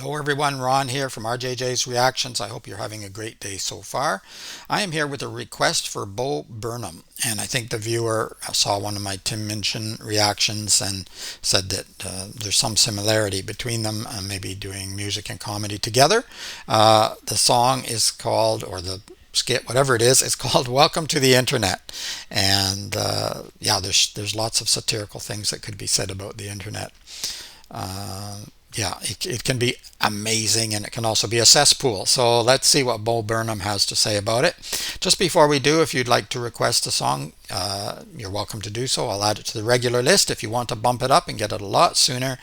Hello everyone, Ron here from RJJ's Reactions. I hope you're having a great day so far. I am here with a request for Bo Burnham, and I think the viewer saw one of my Tim Minchin reactions and said that there's some similarity between them, maybe doing music and comedy together. The song is called, or the skit, whatever it is, it's called Welcome to the Internet. And yeah, there's lots of satirical things that could be said about the internet. Uh, yeah, it can be amazing and it can also be a cesspool. So let's see what Bo Burnham has to say about it. Just before we do, if you'd like to request a song, you're welcome to do so. I'll add it to the regular list. If you want to bump it up and get it a lot sooner,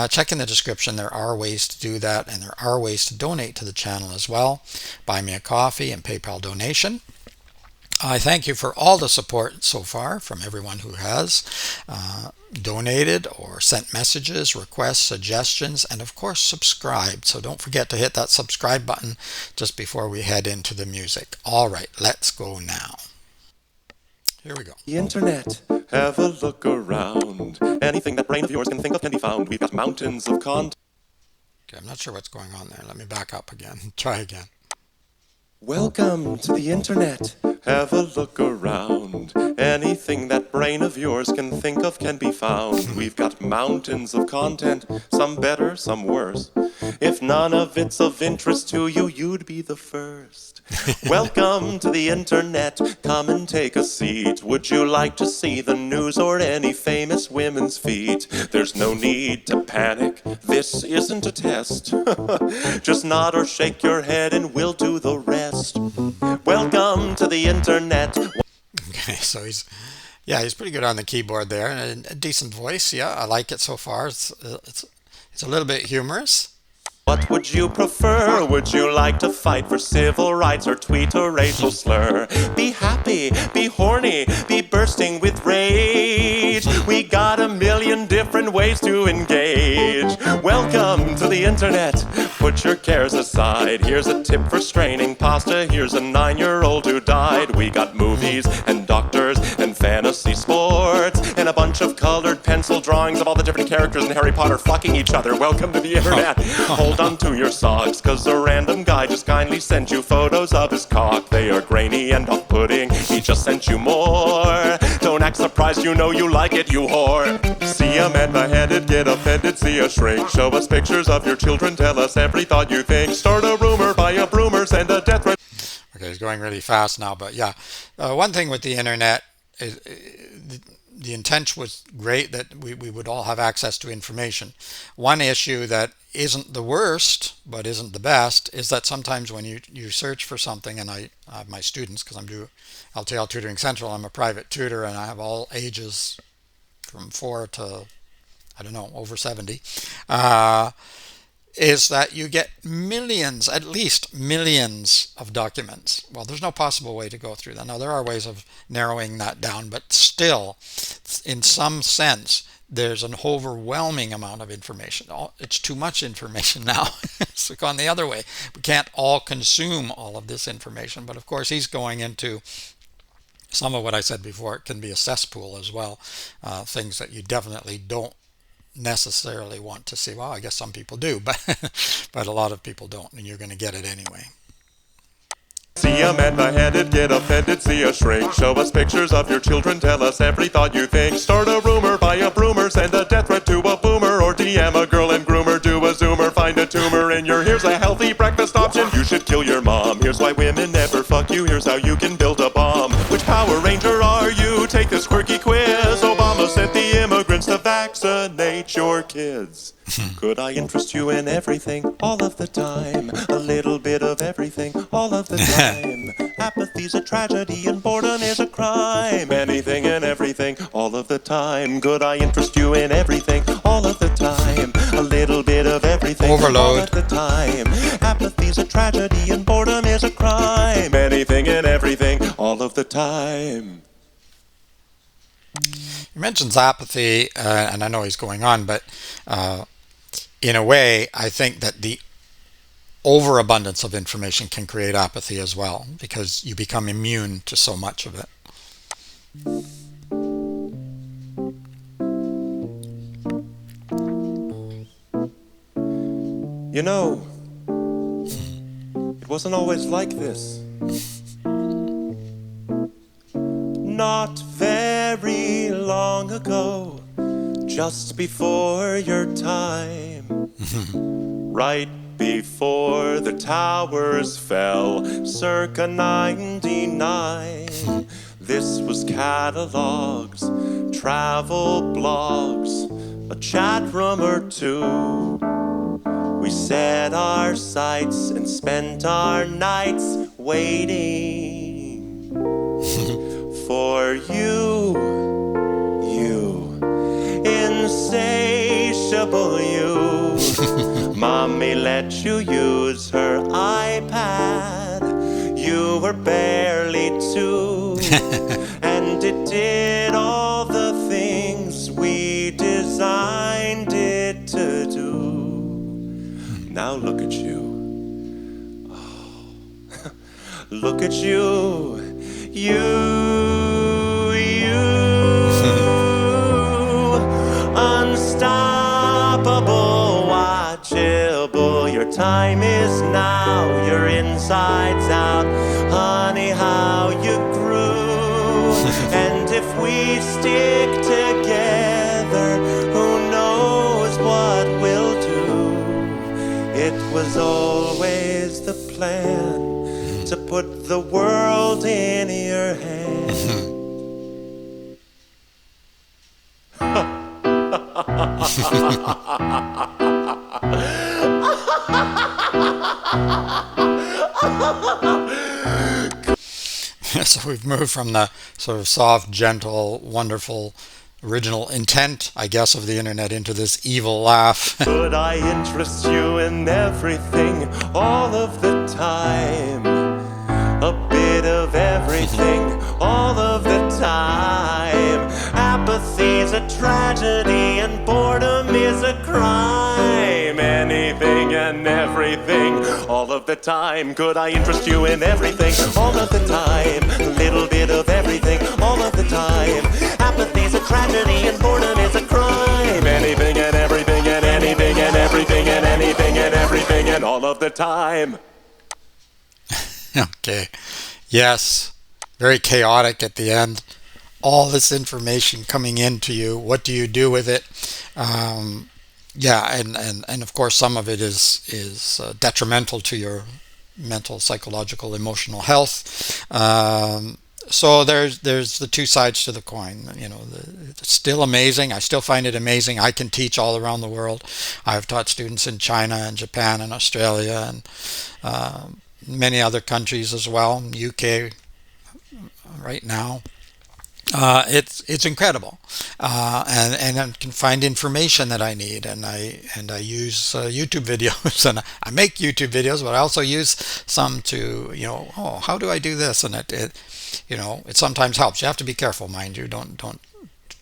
check in the description. There are ways to do that, and there are ways to donate to the channel as well. Buy me a coffee and PayPal donation. I thank you for all the support so far from everyone who has donated or sent messages, requests, suggestions, and of course subscribed. So don't forget to hit that subscribe button just before we head into the music. All right, let's go now. Here we go. The internet, have a look around. Anything that brain of yours can think of can be found. We've got mountains of content. Okay, I'm not sure what's going on there. Let me back up again. Try again. Welcome to the internet. Have a look around. Anything that brain of yours can think of can be found. We've got mountains of content, some better, some worse. If none of it's of interest to you, you'd be the first. Welcome to the internet. Come and take a seat. Would you like to see the news or any famous women's feet? There's no need to panic. This isn't a test. Just nod or shake your head and we'll do the rest. Welcome to the internet. Okay, so he's pretty good on the keyboard there, and a decent voice. Yeah, I like it so far. It's a little bit humorous. What would you prefer? Would you like to fight for civil rights or tweet a racial slur? Be happy, be horny, be bursting with rage. We got a million different ways to engage. Welcome to the internet. Put your cares aside. Here's a tip for straining pasta. Here's a 9-year-old who died. We got movies and doctors and fantasy sports and a bunch of colored pencil drawings of all the different characters in Harry Potter fucking each other. Welcome to the internet. Hold on to your socks, cause a random guy just kindly sent you photos of his cock. They are grainy and off-putting. He just sent you more. Don't act surprised, you know you like it, you whore. See a man beheaded, get offended, see a shrink. Show us pictures of your children, tell us every thought you think. Start a rumor, buy a broomer, send a death threat. Okay, he's going really fast now, but yeah. One thing with the internet is the intent was great that we would all have access to information. One issue that isn't the worst, but isn't the best, is that sometimes when you search for something, and I have my students, because I'm doing L.T.L. Tutoring Central, I'm a private tutor, and I have all ages from 4 to, I don't know, over 70. Is that you get millions, at least millions of documents. Well, there's no possible way to go through that. Now, there are ways of narrowing that down, but still, in some sense, there's an overwhelming amount of information. It's too much information now. It's gone the other way. We can't all consume all of this information, but of course, he's going into some of what I said before. It can be a cesspool as well, things that you definitely don't necessarily want to see. Well, I guess some people do, but but a lot of people don't, and you're going to get it anyway. See a man beheaded, get offended, see a shrink. Show us pictures of your children, tell us every thought you think. Start a rumor, buy a broomer, send a death threat to a boomer, or DM a girl and groomer, do a zoomer, find a tumor in your. Here's a healthy breakfast option. You should kill your mom. Here's why women never fuck you. Here's how you can build a bomb. Which Power Ranger are you? Take this quirky quiz. Obama sent the immigrants to vaccinate your kids. Could I interest you in everything, all of the time? A little bit of everything, all of the time. Apathy's a tragedy and boredom is a crime. Anything and everything, all of the time. Could I interest you in everything, all of the time? A little bit of everything, Overload. all of the time. Apathy's a tragedy and boredom is a crime. Anything and everything, all of the time. He mentions apathy, and I know he's going on, but in a way, I think that the overabundance of information can create apathy as well, because you become immune to so much of it. You know, it wasn't always like this. Not very long ago, just before your time, right before the towers fell, circa 99. This was catalogs, travel blogs, a chat room or two. We set our sights and spent our nights waiting for you, insatiable you. Mommy let you use her iPad. You were barely two, and it did all the things we designed it to do. Now look at you. Look at you. Unstoppable, watchable. Your time is now. Your insides out. Honey, how you grew. And if we stick together, who knows what we'll do. It was always the plan to put the world in your hands. So we've moved from the sort of soft, gentle, wonderful, original intent, I guess, of the internet into this evil laugh. Could I interest you in everything all of the time? A bit of everything all of the time. Apathy's a tragedy and boredom is a crime. Anything and everything all of the time. Could I interest you in everything all of the time? A little bit of everything all of the time. Apathy's a tragedy and boredom is a crime. Anything and everything and anything and everything and anything and everything and all of the time. Okay. Yes. Very chaotic at the end. All this information coming into you. What do you do with it? Yeah, and of course some of it is detrimental to your mental, psychological, emotional health. So there's the two sides to the coin. You know, it's still amazing. I still find it amazing. I can teach all around the world. I've taught students in China and Japan and Australia and many other countries as well, UK right now. It's incredible, and I can find information that I need, and I use YouTube videos, and I make YouTube videos, but I also use some to oh, how do I do this, and it sometimes helps. You have to be careful, mind you. Don't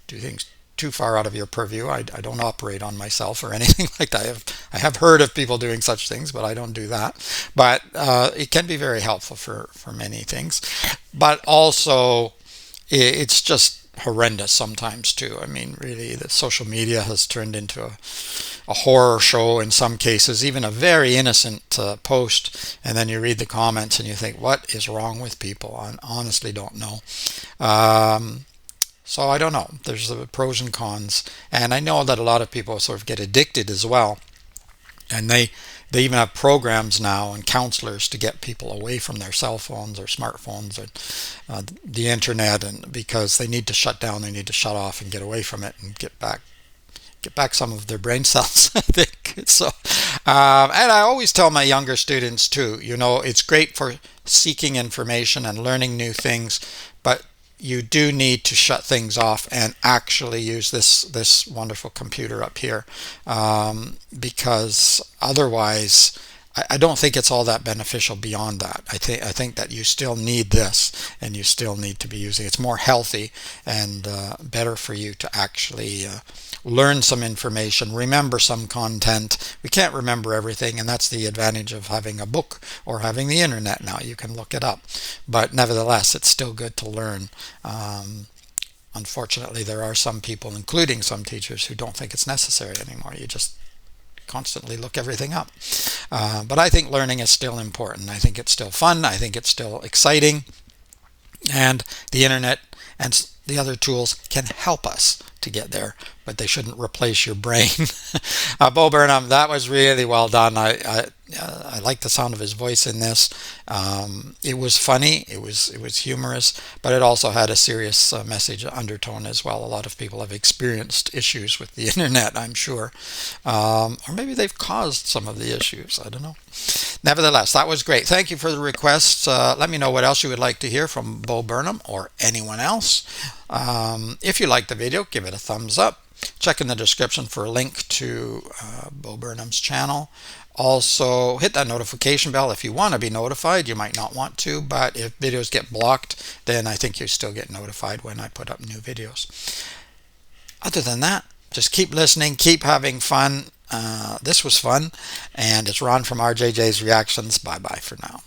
do things too far out of your purview. I don't operate on myself or anything like that. I have heard of people doing such things, but I don't do that. But it can be very helpful for many things, but also it's just horrendous sometimes too. I mean, really, the social media has turned into a horror show in some cases, even a very innocent post, and then you read the comments and you think, what is wrong with people? I honestly don't know. So I don't know. There's the pros and cons, and I know that a lot of people sort of get addicted as well, and they even have programs now and counselors to get people away from their cell phones or smartphones or the internet, and because they need to shut down, they need to shut off and get away from it and get back some of their brain cells, I think. So, and I always tell my younger students too, it's great for seeking information and learning new things, but you do need to shut things off and actually use this wonderful computer up here, because otherwise I don't think it's all that beneficial beyond that. I think that you still need this, and you still need to be using it. It's more healthy and better for you to actually learn some information, remember some content. We can't remember everything, and that's the advantage of having a book or having the internet now. You can look it up, but nevertheless, it's still good to learn. Unfortunately, there are some people, including some teachers, who don't think it's necessary anymore. You just constantly look everything up. But I think learning is still important. I think it's still fun. I think it's still exciting. And the internet and the other tools can help us to get there, but they shouldn't replace your brain. Bo Burnham, that was really well done. I like the sound of his voice in this. It was funny, it was humorous, but it also had a serious message undertone as well. A lot of people have experienced issues with the internet, I'm sure, or maybe they've caused some of the issues. I don't know. Nevertheless, that was great. Thank you for the requests. Let me know what else you would like to hear from Bo Burnham or anyone else. If you liked the video, give it a thumbs up. Check in the description for a link to Bo Burnham's channel. Also, hit that notification bell if you want to be notified. You might not want to, but if videos get blocked, then I think you still get notified when I put up new videos. Other than that, just keep listening, keep having fun. This was fun, and it's Ron from RJJ's Reactions. Bye-bye for now.